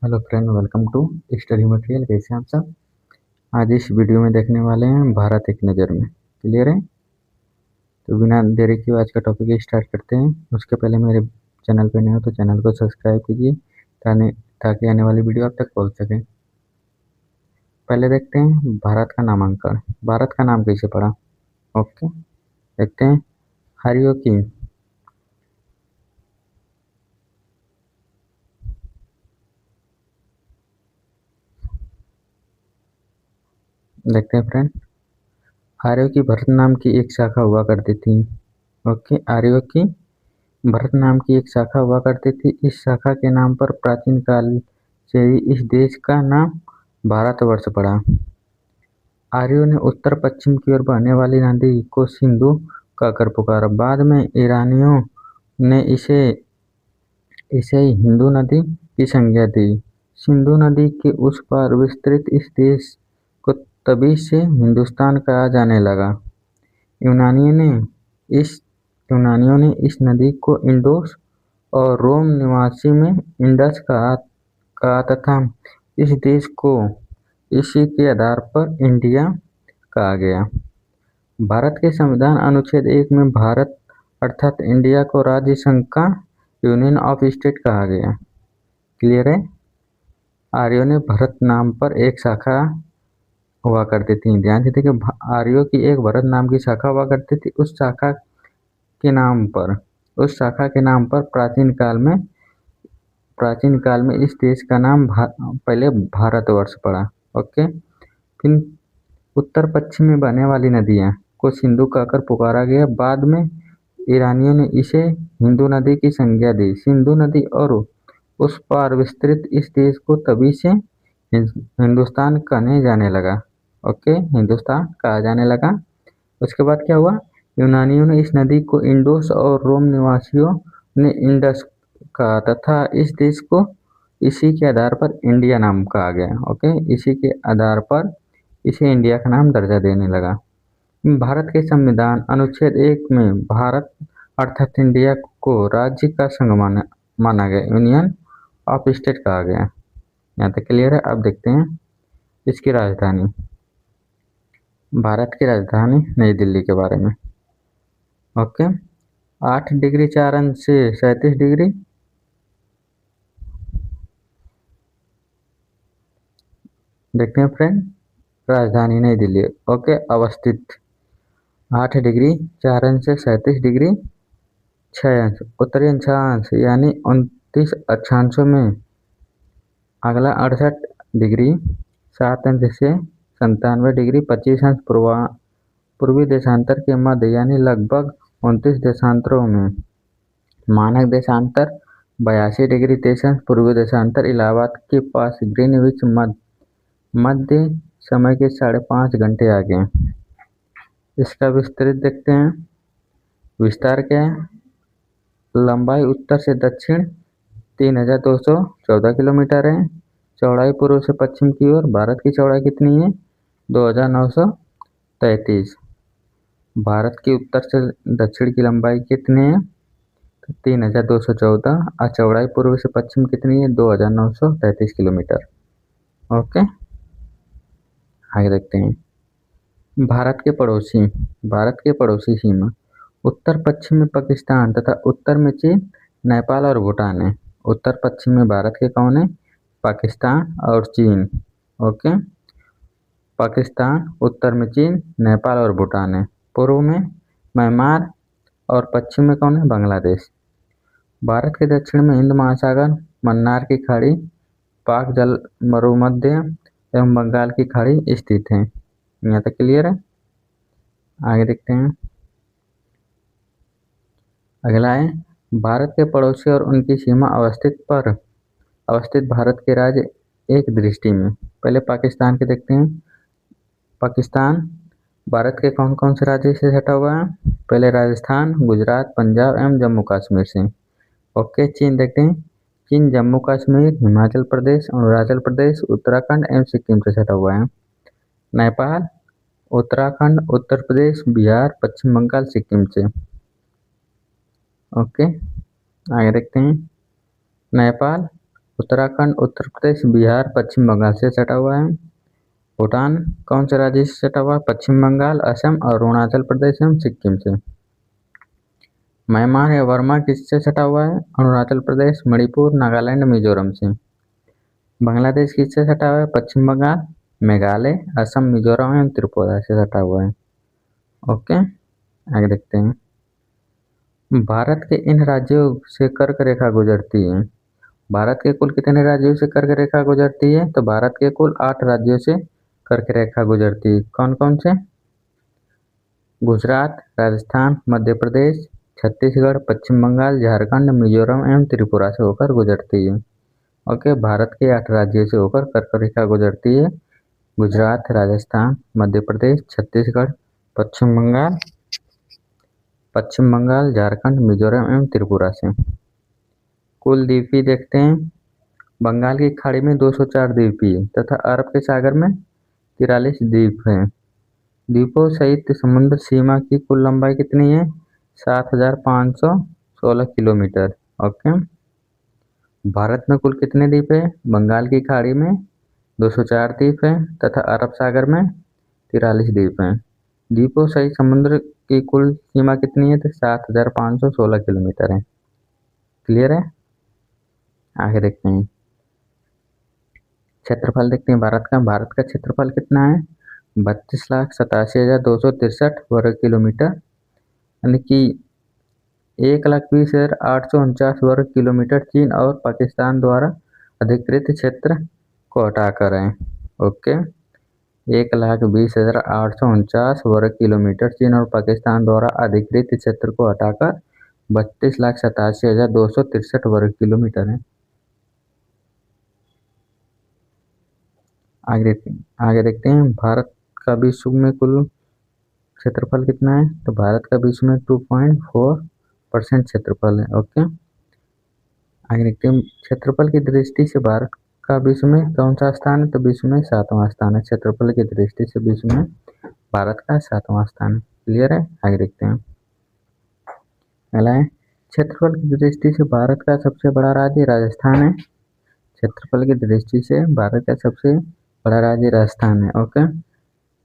Hello friend, welcome to study material. कैसे हैं आप सब। आज इस वीडियो में देखने वाले हैं भारत एक नज़र में। क्लियर है। तो बिना देरी के आज का टॉपिक स्टार्ट करते हैं। उसके पहले मेरे चैनल पे नए हो तो चैनल को सब्सक्राइब कीजिए ताकि आने वाली वीडियो आप तक पहुंच सके। पहले देखते हैं भारत का नामांकन। भारत का नाम कैसे पड़ा। ओके, देखते हैं। हरियो की देखते हैं फ्रेंड। आर्यों की भरत नाम की एक शाखा हुआ करती थी। ओके, आर्यों की भरत नाम की एक शाखा हुआ करती थी। इस शाखा के नाम पर प्राचीन काल से ही इस देश का नाम भारतवर्ष पड़ा। आर्यों ने उत्तर पश्चिम की ओर बहने वाली नदी को सिंधु कहकर पुकारा। बाद में ईरानियों ने इसे इसे हिंदू नदी की संज्ञा दी। सिंधु नदी के उस पार विस्तृत इस देश को तभी से हिंदुस्तान कहा जाने लगा। यूनानियों ने इस यूनानियों ने इस नदी को इंडोस और रोम निवासी में इंडस कहा तथा इस देश को इसी के आधार पर इंडिया कहा गया। भारत के संविधान अनुच्छेद 1 में भारत अर्थात इंडिया को राज्य संघ का यूनियन ऑफ स्टेट कहा गया। क्लियर है। आर्यों ने भरत नाम पर एक शाखा हुआ करती थी। ध्यान से देखिए, आर्यों की एक भरत नाम की शाखा हुआ करती थी। उस शाखा के नाम पर प्राचीन काल में इस देश का नाम पहले भारतवर्ष पड़ा। ओके, फिर उत्तर पश्चिम में बहने वाली नदियां को सिंधु कहकर पुकारा गया। बाद में ईरानियों ने इसे हिंदू नदी की संज्ञा दी। सिंधु नदी और उस पार विस्तृत इस देश को तभी से हिंदुस्तान कहने जाने लगा। ओके, हिंदुस्तान कहा जाने लगा। उसके बाद क्या हुआ, यूनानियों ने इस नदी को इंडोस और रोम निवासियों ने इंडस कहा तथा इस देश को इसी के आधार पर इंडिया नाम कहा गया। ओके, इसी के आधार पर इसे इंडिया का नाम दर्जा देने लगा। भारत के संविधान अनुच्छेद 1 में भारत अर्थात इंडिया को राज्य का संघ माना गया, यूनियन ऑफ स्टेट कहा गया। यहाँ तक क्लियर है। अब देखते हैं इसकी राजधानी। भारत की राजधानी नई दिल्ली के बारे में। ओके, 8 डिग्री 4 अंश से 37 डिग्री देखते हैं फ्रेंड। राजधानी नई दिल्ली ओके अवस्थित 8 डिग्री 4 अंश से 37 डिग्री 6 अंश उत्तरी अक्षांश यानी 29 अक्षांशों में। अगला 68 डिग्री 7 अंश से 97 डिग्री 25 अंश पूर्वी देशांतर के मध्य यानी लगभग 29 देशांतरों में। मानक देशांतर 82 डिग्री 23 अंश पूर्वी देशांतर इलाहाबाद के पास ग्रीनविच मध्य समय के 5.5 घंटे आगे। इसका विस्तृत देखते हैं। विस्तार क्या है, लंबाई उत्तर से दक्षिण 3214 किलोमीटर है। चौड़ाई पूर्व से पश्चिम की ओर भारत की चौड़ाई कितनी है, 2933। भारत की उत्तर से दक्षिण की लंबाई कितनी है, 3214 और चौड़ाई पूर्व से पश्चिम कितनी है, 2933 किलोमीटर। ओके, आगे देखते हैं। भारत के पड़ोसी सीमा उत्तर पश्चिम में पाकिस्तान तथा उत्तर में चीन, नेपाल और भूटान है। उत्तर पश्चिम में भारत के कौन है, पाकिस्तान और चीन। ओके, पाकिस्तान, उत्तर में चीन, नेपाल और भूटान है। पूर्व में म्यांमार और पश्चिम में कौन है, बांग्लादेश। भारत के दक्षिण में हिंद महासागर, मन्नार की खाड़ी, पाक जल मरुमध्य एवं बंगाल की खाड़ी स्थित है। यहाँ तक क्लियर है। आगे देखते हैं। अगला है भारत के पड़ोसी और उनकी सीमा अवस्थित भारत के राज्य एक दृष्टि में। पहले पाकिस्तान के देखते हैं। पाकिस्तान भारत के कौन कौन से राज्य से सटा हुआ है, पहले राजस्थान, गुजरात, पंजाब एवं जम्मू कश्मीर से। ओके, चीन देखते हैं। चीन जम्मू कश्मीर, हिमाचल प्रदेश, अरुणाचल प्रदेश, उत्तराखंड एवं सिक्किम से सटा हुआ है। नेपाल उत्तराखंड, उत्तर प्रदेश, बिहार, पश्चिम बंगाल, सिक्किम से। ओके, आगे देखते हैं। नेपाल उत्तराखंड, उत्तर प्रदेश, बिहार, पश्चिम बंगाल से सटा हुआ है। भूटान कौन से राज्य से सटा हुआ है? पश्चिम बंगाल, असम, अरुणाचल प्रदेश एवं सिक्किम से। म्यांमार या वर्मा किससे सटा हुआ है? अरुणाचल प्रदेश, मणिपुर, नागालैंड, मिजोरम से। बांग्लादेश किससे सटा हुआ है? पश्चिम बंगाल, मेघालय, असम, मिजोरम एवं त्रिपुरा से सटा हुआ है। ओके, आगे देखते हैं। भारत के इन राज्यों से कर्क रेखा गुजरती है। भारत के कुल कितने राज्यों से कर्क रेखा गुजरती है? तो भारत के कुल 8 राज्यों से कर्क रेखा गुजरती है। कौन कौन से? गुजरात, राजस्थान, मध्य प्रदेश, छत्तीसगढ़, पश्चिम बंगाल, झारखंड, मिजोरम एवं त्रिपुरा से होकर गुजरती है। ओके, भारत के 8 राज्यों से होकर कर्क रेखा गुजरती है। गुजरात, राजस्थान, मध्य प्रदेश, छत्तीसगढ़, पश्चिम बंगाल, झारखंड, मिजोरम एवं त्रिपुरा से। कुल द्वीपी देखते हैं। बंगाल की खाड़ी में 204 द्वीपी तथा अरब के सागर में 43 द्वीप हैं। द्वीपों सहित समुद्र सीमा की कुल लंबाई कितनी है? 7,516 किलोमीटर। ओके, भारत में कुल कितने द्वीप है? बंगाल की खाड़ी में 204 द्वीप हैं तथा अरब सागर में 43 द्वीप हैं। द्वीपों सहित समुद्र की कुल सीमा कितनी है? तो 7,516 किलोमीटर है। क्लियर है? आगे देखते हैं। क्षेत्रफल देखते हैं भारत का। भारत का क्षेत्रफल कितना है? 32,87,263 वर्ग किलोमीटर, यानी कि 1,20,849 वर्ग किलोमीटर चीन और पाकिस्तान द्वारा अधिकृत क्षेत्र को हटाकर है। ओके, 1,20,849 वर्ग किलोमीटर चीन और पाकिस्तान द्वारा अधिकृत क्षेत्र को हटाकर 32,87,263 वर्ग किलोमीटर है। आगे देखते हैं। भारत का विश्व में कुल क्षेत्रफल कितना है? तो भारत का विश्व में 2.4% क्षेत्रफल है। ओके, आगे देखते हैं। क्षेत्रफल की दृष्टि से भारत का विश्व में कौन सा स्थान है? तो विश्व में 7वां स्थान है। क्षेत्रफल की दृष्टि से विश्व में भारत का 7वां स्थान है। क्लियर है? आगे देखते हैं। पहला है, क्षेत्रफल की दृष्टि से भारत का सबसे बड़ा राज्य राजस्थान है। क्षेत्रफल की दृष्टि से भारत का सबसे बड़ा राज्य राजस्थान है। ओके,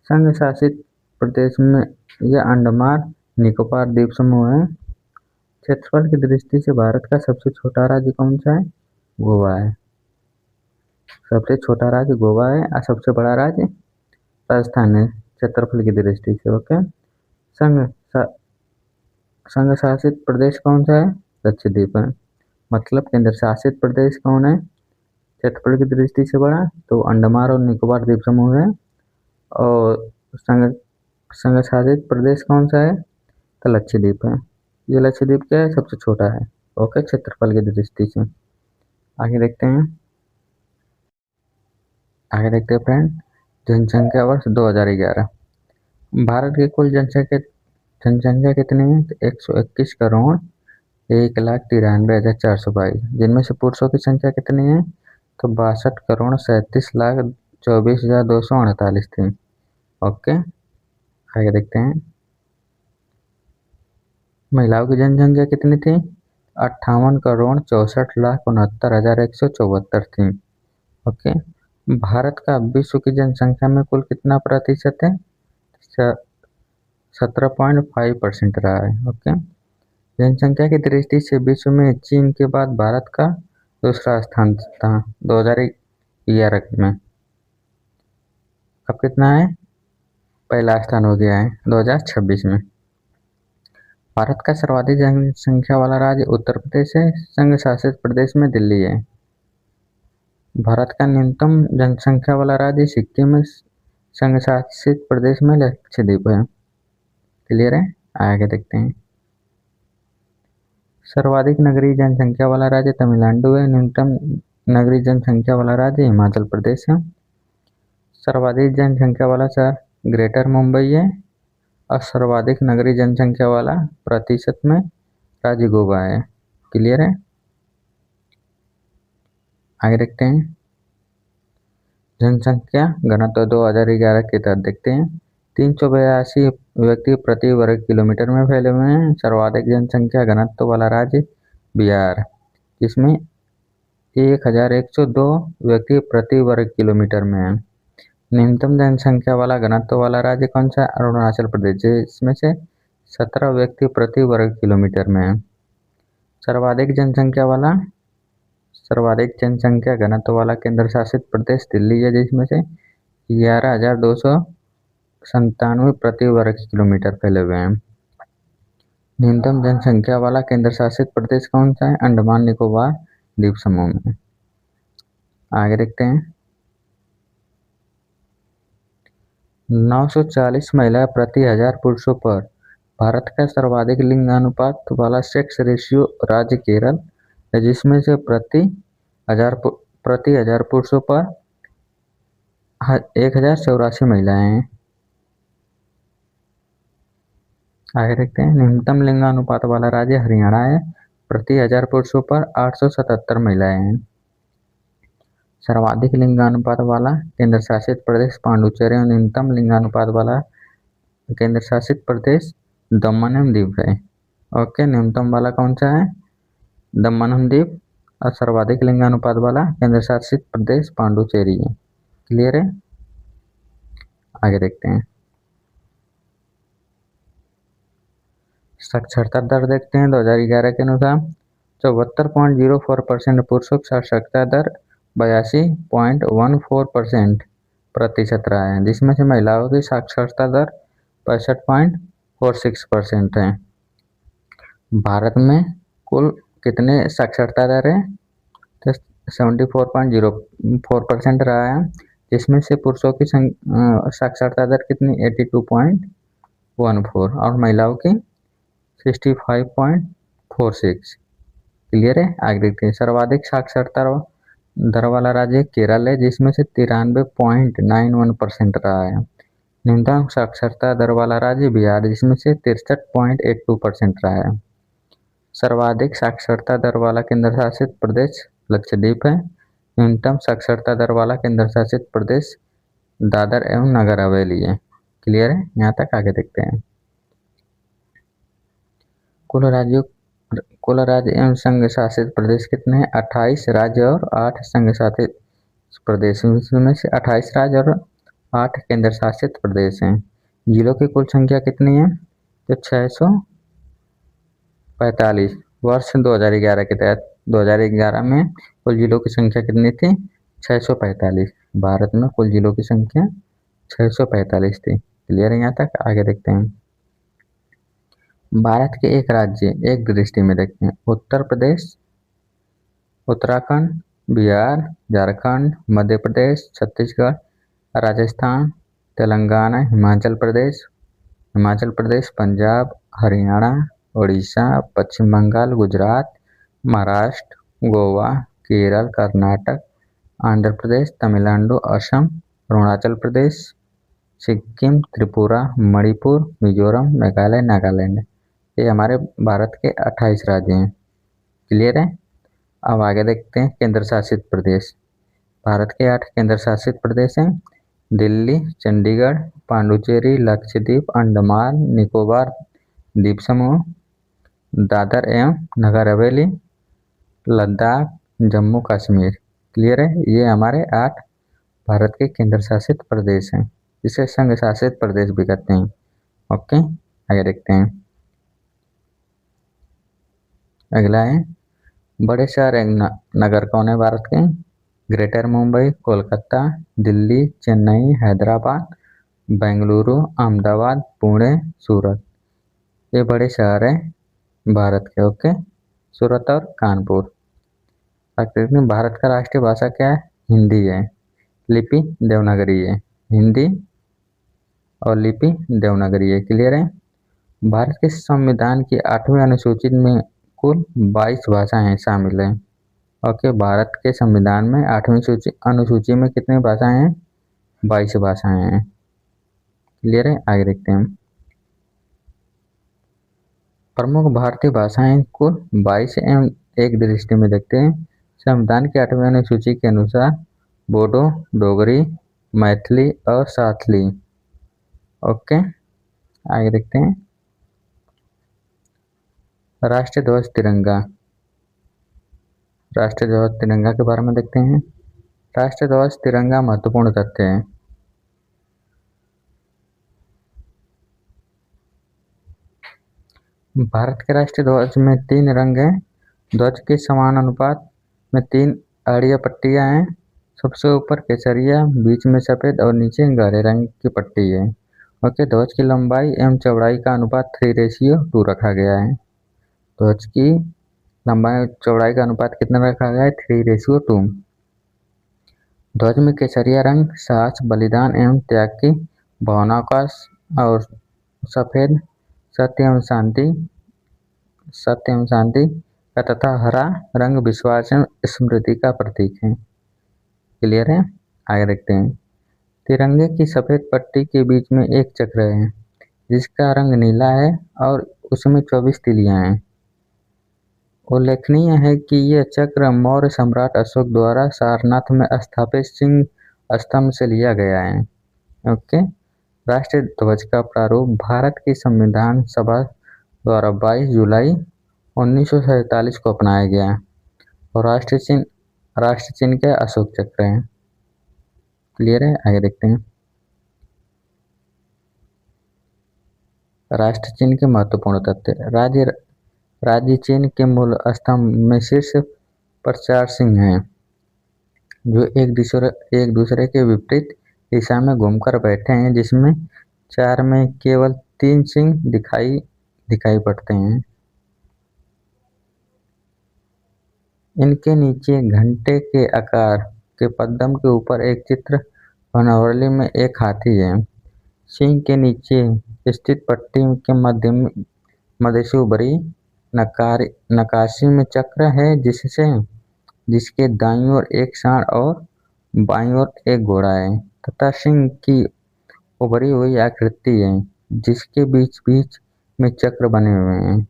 संघ शासित प्रदेश में यह अंडमान निकोबार द्वीप समूह है। क्षेत्रफल की दृष्टि से भारत का सबसे छोटा राज्य कौन सा है? गोवा है। सबसे छोटा राज्य गोवा है और सबसे बड़ा राज्य राजस्थान है क्षेत्रफल की दृष्टि से। ओके, संघ शासित प्रदेश कौन सा है? लक्षद्वीप है। मतलब केंद्र शासित प्रदेश कौन है क्षेत्रफल की दृष्टि से बड़ा? तो अंडमान और निकोबार द्वीप समूह है। और संघ शासित प्रदेश कौन सा है? तो लक्षद्वीप है। ये लक्षद्वीप क्या है? सबसे छोटा है। ओके, क्षेत्रफल की दृष्टि से। आगे देखते हैं। फ्रेंड, जनसंख्या वर्ष 2011। भारत की कुल जनसंख्या कितनी है? तो 121 करोड़ 1,93,422, जिनमें से पुरुषों की संख्या कितनी है? तो 62 करोड़ 37,24,248 थी। ओके, आगे देखते हैं। महिलाओं की जनसंख्या कितनी थी? 58 करोड़ 64,69,174 थी। ओके, भारत का विश्व की जनसंख्या में कुल कितना प्रतिशत है? 17.5% रहा है। ओके, जनसंख्या की दृष्टि से विश्व में चीन के बाद भारत का दूसरा स्थान था 2011 में। अब कितना है? पहला स्थान हो गया है 2026 में। भारत का सर्वाधिक जनसंख्या वाला राज्य उत्तर प्रदेश है। संघ शासित प्रदेश में दिल्ली है। भारत का न्यूनतम जनसंख्या वाला राज्य सिक्किम है। संघ शासित प्रदेश में लक्षद्वीप है। क्लियर है? आगे देखते हैं। सर्वाधिक नगरीय जनसंख्या वाला राज्य तमिलनाडु है। न्यूनतम नगरीय जनसंख्या वाला राज्य हिमाचल प्रदेश है। सर्वाधिक जनसंख्या वाला शहर ग्रेटर मुंबई है और सर्वाधिक नगरीय जनसंख्या वाला प्रतिशत में राज्य गोवा है। क्लियर है? आगे देखते हैं। जनसंख्या घनत्व 2011 के तहत देखते हैं। 382 व्यक्ति प्रति वर्ग किलोमीटर में फैले हुए हैं। सर्वाधिक जनसंख्या घनत्व वाला राज्य बिहार, जिसमें 1102 व्यक्ति प्रति वर्ग किलोमीटर में है। न्यूनतम जनसंख्या वाला घनत्व वाला राज्य कौन सा है? अरुणाचल प्रदेश, जिसमें से 17 व्यक्ति प्रति वर्ग किलोमीटर में है। सर्वाधिक जनसंख्या घनत्व वाला केंद्र शासित प्रदेश दिल्ली है, जिसमें से 11,297 प्रति वर्ग किलोमीटर फैले हुए हैं। न्यूनतम जनसंख्या वाला केंद्र शासित प्रदेश कौन सा है? अंडमान निकोबार द्वीप समूह में। आगे देखते हैं। 940 महिला प्रति 1000 पुरुषों पर भारत का सर्वाधिक लिंगानुपात वाला सेक्स रेशियो राज्य केरल है, जिसमें से प्रति 1000 पुरुषों पर 1084 महिलाएं हैं। आगे देखते हैं। न्यूनतम लिंगानुपात वाला राज्य हरियाणा है, प्रति 1000 पुरुषों पर 877 महिलाएं हैं। सर्वाधिक लिंगानुपात वाला केंद्र शासित प्रदेश पांडुचेरी और न्यूनतम लिंगानुपात वाला केंद्र शासित प्रदेश दमन एवं दीव है। ओके, न्यूनतम वाला कौन सा है? दमन एवं दीव, और सर्वाधिक लिंगानुपात वाला केंद्र शासित प्रदेश पांडुचेरी है। क्लियर है? आगे देखते हैं। साक्षरता दर देखते हैं। 2011 के अनुसार 74.04% पुरुषों की साक्षरता दर 82.14% प्रतिशत रहा है, जिसमें से महिलाओं की साक्षरता दर 65.46% है। भारत में कुल कितने साक्षरता दर है? तो 74.04% रहा है, जिसमें से पुरुषों की साक्षरता दर कितनी? 82.14 और महिलाओं की 65.46। क्लियर है? आगे देखते हैं। सर्वाधिक साक्षरता दर वाला राज्य केरल है, जिसमें से 93.91% रहा है। न्यूनतम साक्षरता दर वाला राज्य बिहार, जिसमें से 63.82% रहा है। सर्वाधिक साक्षरता दर वाला केंद्र शासित प्रदेश लक्षद्वीप है। न्यूनतम साक्षरता दर वाला केंद्र शासित प्रदेश दादर एवं नगर हवेली है। क्लियर है? यहाँ तक। आगे देखते हैं। कुल राज्य एवं संघ शासित प्रदेश कितने हैं? 28 राज्य और 8 संघ शासित प्रदेश, इसमें से 28 राज्य और 8 केंद्र शासित प्रदेश हैं। जिलों की कुल संख्या कितनी है? तो 645। वर्ष 2011 के तहत 2011 में कुल जिलों की संख्या कितनी थी? 645। भारत में कुल जिलों की संख्या 645 थी। क्लियर है यहाँ तक? आगे देखते हैं। भारत के एक राज्य एक दृष्टि में देखते हैं। उत्तर प्रदेश, उत्तराखंड, बिहार, झारखंड, मध्य प्रदेश, छत्तीसगढ़, राजस्थान, तेलंगाना, हिमाचल प्रदेश, पंजाब, हरियाणा, उड़ीसा, पश्चिम बंगाल, गुजरात, महाराष्ट्र, गोवा, केरल, कर्नाटक, आंध्र प्रदेश, तमिलनाडु, असम, अरुणाचल प्रदेश, सिक्किम, त्रिपुरा, मणिपुर, मिजोरम, मेघालय, नागालैंड। ये हमारे भारत के 28 राज्य हैं। क्लियर है? अब आगे देखते हैं केंद्र शासित प्रदेश। भारत के 8 केंद्र शासित प्रदेश हैं। दिल्ली, चंडीगढ़, पांडुचेरी, लक्षद्वीप, अंडमान निकोबार द्वीप समूह, दादर एवं नगर हवेली, लद्दाख, जम्मू कश्मीर। क्लियर है? ये हमारे 8 भारत के केंद्र शासित प्रदेश हैं, जिसे संघ शासित प्रदेश भी कहते हैं। ओके, आगे देखते हैं। अगला है बड़े शहर नगर कौन है भारत के? ग्रेटर मुंबई, कोलकाता, दिल्ली, चेन्नई, हैदराबाद, बेंगलुरु, अहमदाबाद, पुणे, सूरत। ये बड़े शहर है भारत के। ओके, सूरत और कानपुर। भारत का राष्ट्रीय भाषा क्या है? हिंदी है। लिपि देवनागरी है। हिंदी और लिपि देवनागरी है। क्लियर है? भारत के संविधान की 8वीं अनुसूची में कुल 22 भाषाएं शामिल हैं। ओके, भारत के संविधान में 8वीं अनुसूची में कितनी भाषाएं हैं? 22 भाषाएं हैं। क्लियर है? आगे देखते हैं। प्रमुख भारतीय भाषाएं कुल 22 एवं एक दृष्टि में देखते हैं। संविधान की 8वीं अनुसूची के अनुसार बोडो, डोगरी, मैथिली और साथली। ओके, आगे देखते हैं। राष्ट्रीय ध्वज तिरंगा। राष्ट्रीय ध्वज तिरंगा के बारे में देखते हैं। राष्ट्रीय ध्वज तिरंगा महत्वपूर्ण तथ्य है। भारत के राष्ट्रीय ध्वज में 3 रंग हैं। ध्वज के समान अनुपात में 3 आड़ियाँ पट्टियाँ हैं। सबसे ऊपर केसरिया, बीच में सफेद और नीचे गहरे रंग की पट्टी है। ओके, ध्वज की लंबाई एवं चौड़ाई का अनुपात 3:2 रखा गया है। ध्वज की लंबाई और चौड़ाई का अनुपात कितना रखा गया है? 3:2। ध्वज में केसरिया रंग साहस, बलिदान एवं त्याग की भावनाओं का और सफेद सत्य एवं शांति का तथा हरा रंग विश्वास एवं स्मृति का प्रतीक है। क्लियर है? आगे देखते हैं। तिरंगे की सफेद पट्टी के बीच में एक चक्र है जिसका रंग नीला है और उसमें 24 तिलियां हैं। उल्लेखनीय है कि यह चक्र मौर्य सम्राट अशोक द्वारा सारनाथ में स्थापित सिंह स्तंभ से लिया गया है। ओके, राष्ट्रीय ध्वज का प्रारूप भारत की संविधान सभा द्वारा 22 जुलाई 1947 को अपनाया गया और राष्ट्रीय चिन्ह के अशोक चक्र है। क्लियर है? आगे देखते हैं। राष्ट्र चिन्ह के महत्वपूर्ण तथ्य। राज्य चिन्ह के मूल स्तंभ में शीर्ष पर 4 सिंह हैं जो एक दूसरे के विपरीत दिशा में घूमकर बैठे हैं, जिसमें 4 में केवल 3 सिंह दिखाई पड़ते हैं। इनके नीचे घंटे के आकार के पद्म के ऊपर एक चित्र वनावली में एक हाथी है। सिंह के नीचे स्थित पट्टी के मध्य से उभरी नक्काशी में चक्र है जिसके दाईं ओर एक सांड और बाईं ओर एक घोड़ा है तथा सिंह की उभरी हुई आकृति है जिसके बीच बीच में चक्र बने हुए हैं।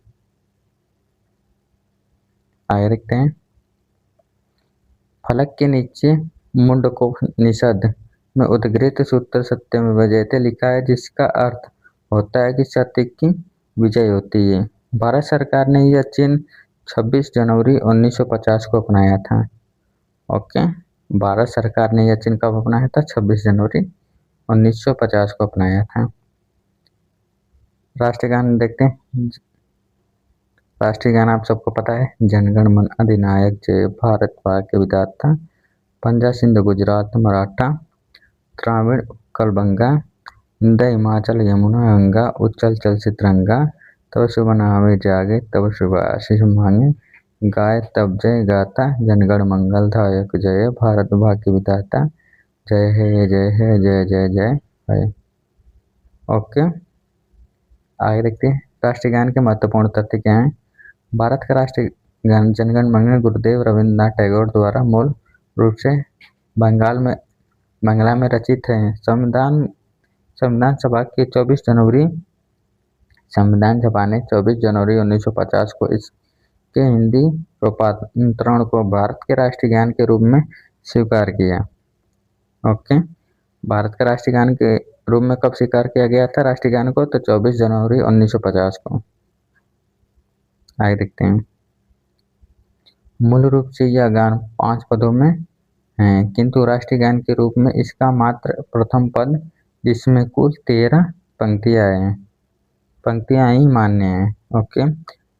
आगे देखते हैं। फलक के नीचे मुंडकोपनिषद में उद्गीत सूत्र सत्यमेव जयते लिखा है, जिसका अर्थ होता है कि सत्य की विजय होती है। भारत सरकार ने यह चिन्ह 26 जनवरी 1950 को अपनाया था। ओके, भारत सरकार ने यह चिन्ह कब अपनाया था? 26 जनवरी 1950 को अपनाया था। राष्ट्रीय गान देखते हैं। राष्ट्रीय गान आप सबको पता है, जनगण मन अधिनायक जय भारत भाग्य विधाता, पंजाब सिंध गुजरात मराठा द्राविड़ उत्कल बंगा, इंद हिमाचल यमुना गंगा, उच्चल चल चित्रंगा, तब शुभ नामे जागे तब शुभ आशीष मांगे, गाय तब जय गाता जनगण मंगल दायक जय भारत भाग्य विधाता, जय है जय है जय जय जय है। ओके, आगे देखते हैं। राष्ट्रीय गान के महत्वपूर्ण तथ्य क्या हैं? भारत का राष्ट्रीय गान जनगण मन गुरुदेव रविन्द्रनाथ टैगोर द्वारा मूल रूप से बांग्ला में रचित है। संविधान सभा ने 24 जनवरी 1950 को इसके हिंदी रूपांतरण को भारत के राष्ट्रीय गान के रूप में स्वीकार किया। ओके, भारत का राष्ट्रीय गान के रूप में कब स्वीकार किया गया था राष्ट्रीय गान को? तो 24 जनवरी 1950 को। आगे देखते हैं। मूल रूप से यह गान 5 पदों में है, किंतु राष्ट्रीय गान के रूप में इसका मात्र प्रथम पद, जिसमें कुल 13 पंक्तियां ही मान्य हैं। ओके,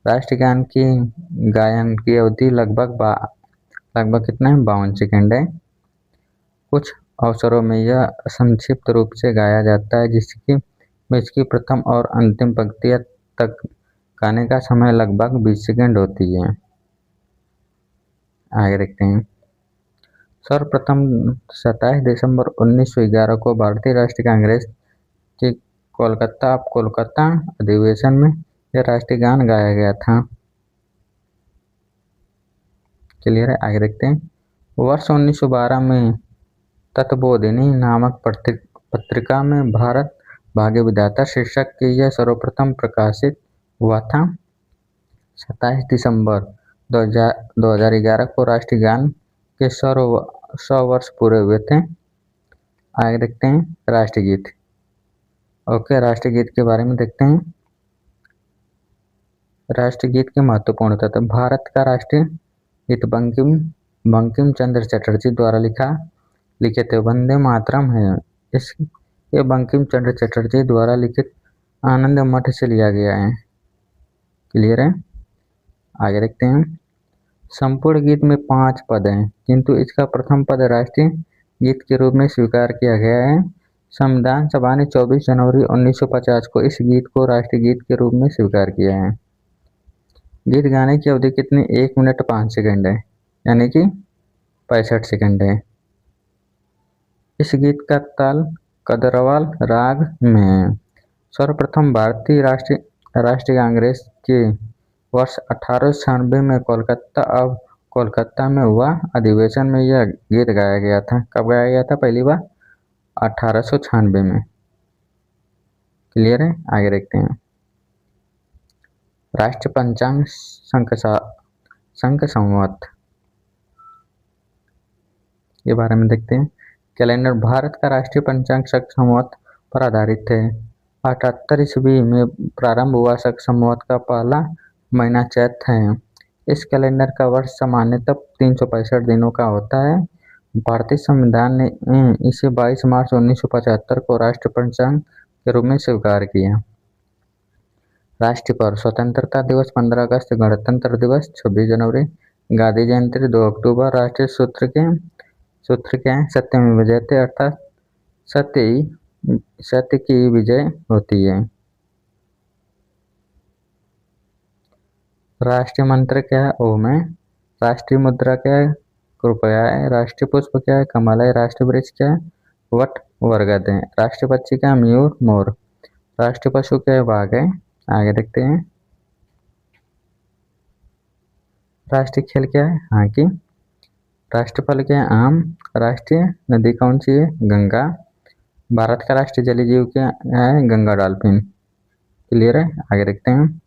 राष्ट्रीय गान की गायन की अवधि लगभग कितना है? 52 सेकंड है। कुछ अवसरों में यह संक्षिप्त रूप से गाया जाता है, जिसकी प्रथम और अंतिम पंक्तियां तक गाने का समय लगभग 20 सेकंड होती है। आगे देखते हैं। सर्वप्रथम 27 दिसंबर 1911 को भारतीय राष्ट्रीय कांग्रेस के कोलकाता अधिवेशन में यह राष्ट्रीय गान गाया गया था। क्लियर है? आगे देखते हैं। वर्ष 1912 में तत्वबोधिनी नामक पत्रिका में भारत भाग्य विधाता शीर्षक के यह सर्वप्रथम प्रकाशित हुआ था। 27 दिसंबर 2011 को राष्ट्रीय गान के 100 वर्ष पूरे हुए थे। आगे देखते हैं राष्ट्रीय गीत। ओके, राष्ट्रीय गीत के बारे में देखते हैं। राष्ट्रीय गीत के महत्वपूर्ण तथ्य। भारत का राष्ट्रीय गीत बंकिम चंद्र चटर्जी द्वारा लिखे थे। वंदे मातरम है, ये बंकिम चंद्र चटर्जी द्वारा लिखित आनंद मठ से लिया गया है। क्लियर है? आगे देखते हैं। संपूर्ण गीत में 5 पद हैं, किंतु इसका प्रथम पद राष्ट्रीय गीत के रूप में स्वीकार किया गया है। संविधान सभा ने 24 जनवरी 1950 को इस गीत को राष्ट्रीय गीत के रूप में स्वीकार किया है। गीत गाने की अवधि कितनी? 1 मिनट 5 सेकंड है, यानी कि 65 सेकंड है। इस गीत का ताल कदरवाल राग में है। सर्वप्रथम भारतीय राष्ट्रीय कांग्रेस के वर्ष 1896 में कोलकाता में हुआ अधिवेशन में यह गीत गाया गया था। कब गाया गया था? पहली बार 1896 में। क्लियर है? आगे देखते हैं। राष्ट्रीय पंचांग संघ संवत के बारे में देखते हैं। कैलेंडर भारत का राष्ट्रीय पंचांग संघ संवत पर आधारित है। 78 ईस्वी में प्रारंभ हुआ संघ संवत का पहला महीना चैत है। इस कैलेंडर का वर्ष सामान्यतः 365 दिनों का होता है। भारतीय संविधान ने इसे 22 मार्च 1975 को राष्ट्रीय पंचांग के रूप में स्वीकार किया। राष्ट्रीय पर्व: स्वतंत्रता दिवस 15 अगस्त, गणतंत्र दिवस 26 जनवरी, गांधी जयंती 2 अक्टूबर। राष्ट्रीय सूत्र क्या है? सत्यमेव जयते, अर्थात सत्य की विजय होती है। राष्ट्रीय मंत्र क्या है? ओम है। राष्ट्रीय मुद्रा क्या है? रुपया है। राष्ट्रीय पुष्प क्या है? कमल है। राष्ट्रीय वृक्ष क्या है? वट बरगद है। राष्ट्रीय पक्षी क्या है? मयूर, मोर। राष्ट्रीय पशु क्या है? बाघ है। आगे देखते हैं। राष्ट्रीय खेल क्या है? हॉकी। राष्ट्रीय फल क्या है? आम। राष्ट्रीय नदी कौन सी है? गंगा। भारत का राष्ट्रीय जलीय जीव क्या है? गंगा डॉल्फिन। क्लियर है? आगे देखते हैं।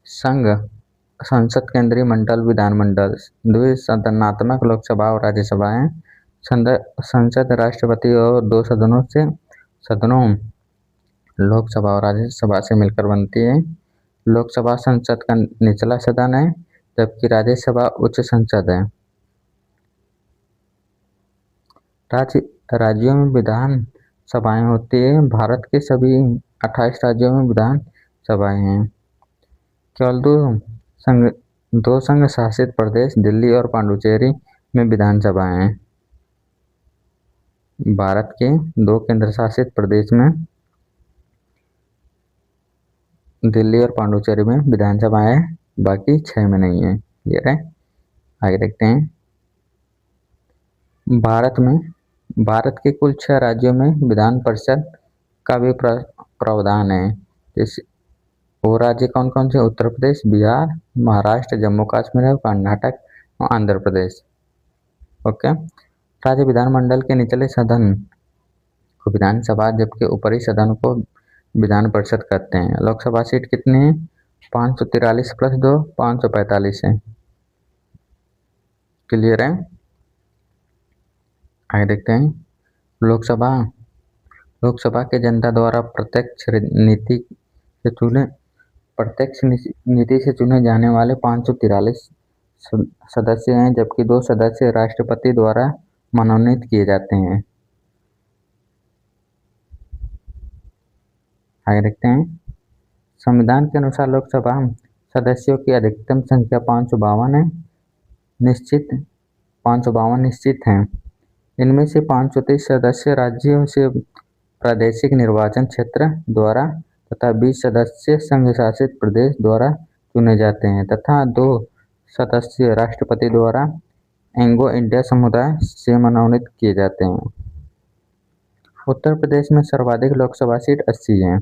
संसद, केंद्रीय मंडल, विधानमंडल द्विसदनात्मक लोकसभा और राज्यसभा है। संसद राष्ट्रपति और 2 सदनों लोकसभा और राज्यसभा से मिलकर बनती है। लोकसभा संसद का निचला सदन है, जबकि राज्यसभा उच्च संसद है। राज्यों में विधान सभाएं होती है। भारत के सभी 28 राज्यों में विधान सभाएं हैं। केवल 2 संघ शासित प्रदेश, दिल्ली और पांडुचेरी में विधानसभाएं हैं। भारत के 2 केंद्र शासित प्रदेश में दिल्ली और पांडुचेरी में विधानसभाएं है, बाकी 6 में नहीं है। क्लियर है? आगे देखते हैं। भारत के कुल 6 राज्यों में विधान परिषद का भी प्रावधान है। जैसे वो राज्य कौन कौन से? उत्तर प्रदेश, बिहार, महाराष्ट्र, जम्मू कश्मीर, कर्नाटक और आंध्र प्रदेश। ओके। राज्य विधानमंडल के निचले सदन को विधानसभा, जबकि ऊपरी सदन को विधान परिषद कहते हैं। लोकसभा सीट कितनी है? 543 प्लस 2 545 है। क्लियर है? आगे देखते हैं। लोकसभा के जनता द्वारा प्रत्यक्ष नीति से चुने जाने वाले 543 सदस्य हैं, जबकि 2 सदस्य राष्ट्रपति द्वारा मनोनीत किए जाते हैं। आगे देखते हैं। संविधान के अनुसार लोकसभा सदस्यों की अधिकतम संख्या 552 है। 552 निश्चित हैं। इनमें से 530 सदस्य राज्यों से प्रादेशिक निर्वाचन क्षेत्र द्वारा तथा 20 सदस्य संघ शासित प्रदेश द्वारा चुने जाते हैं तथा 2 सदस्य राष्ट्रपति द्वारा एंग्लो इंडिया समुदाय से मनोनीत किए जाते हैं। उत्तर प्रदेश में सर्वाधिक लोकसभा सीट 80 है।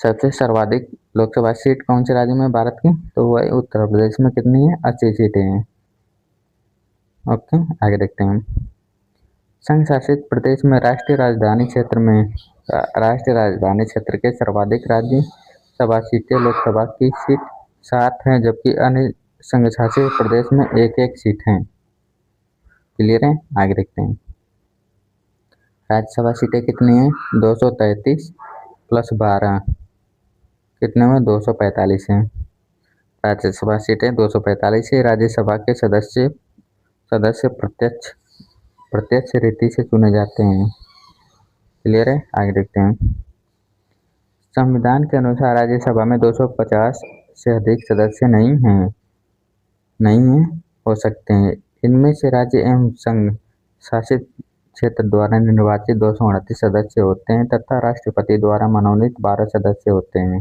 सबसे सर्वाधिक लोकसभा सीट कौन से राज्य में भारत की? तो वह उत्तर प्रदेश में कितनी है? 80 सीटें हैं। ओके, आगे देखते हैं। संघ शासित प्रदेश में राष्ट्रीय राजधानी क्षेत्र के सर्वाधिक राज्यसभा सीटें लोकसभा की सीट 7 हैं, जबकि अन्य संघ शासित प्रदेश में 1-1 सीट हैं। क्लियर है? आगे देखते हैं। राज्यसभा सीटें कितनी हैं? 233 प्लस 12 कितने में? 245 हैं। राज्यसभा सीटें 245 है। राज्यसभा के सदस्य सदस्य प्रत्यक्ष प्रत्यक्ष रीति से चुने जाते हैं। क्लियर है, आगे देखते हैं। संविधान के अनुसार राज्यसभा में 250 से अधिक सदस्य नहीं हो सकते हैं। इनमें से राज्य एवं संघ शासित क्षेत्र द्वारा निर्वाचित 238 सदस्य होते हैं तथा राष्ट्रपति द्वारा मनोनीत 12 सदस्य होते हैं।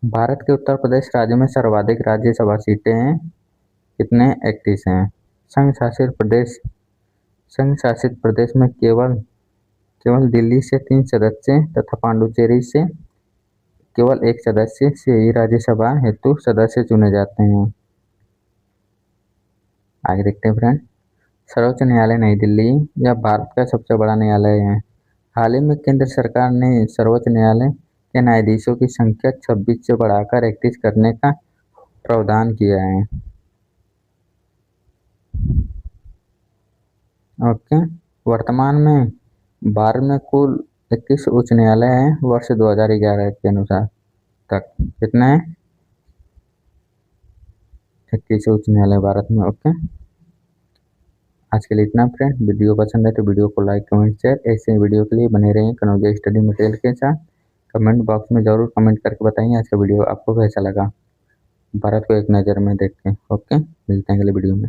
भारत के उत्तर प्रदेश राज्य में सर्वाधिक राज्यसभा सीटें हैं। कितने? 31 हैं। संघ शासित प्रदेश में केवल दिल्ली से 3 सदस्य तथा पांडुचेरी से केवल 1 सदस्य से ही राज्यसभा हेतु सदस्य चुने जाते हैं। आगे देखते हैं फ्रेंड। सर्वोच्च न्यायालय नई दिल्ली यह भारत का सबसे बड़ा न्यायालय है। हाल ही में केंद्र सरकार ने सर्वोच्च न्यायालय के न्यायाधीशों की संख्या 26 से बढ़ाकर 31 करने का प्रावधान किया है। ओके, वर्तमान में भारत में कुल 21 उच्च न्यायालय हैं वर्ष 2011 के अनुसार तक। कितने हैं? 21 उच्च न्यायालय भारत में। ओके, आज के लिए इतना फ्रेंड। वीडियो पसंद है तो वीडियो को लाइक कमेंट शेयर ऐसे वीडियो के लिए बने रहें कनौजिया स्टडी मटेरियल के साथ। कमेंट बॉक्स में जरूर कमेंट करके बताइए आज का वीडियो आपको कैसा लगा। भारत को एक नज़र में देख के। ओके, मिलते हैं अगले वीडियो में।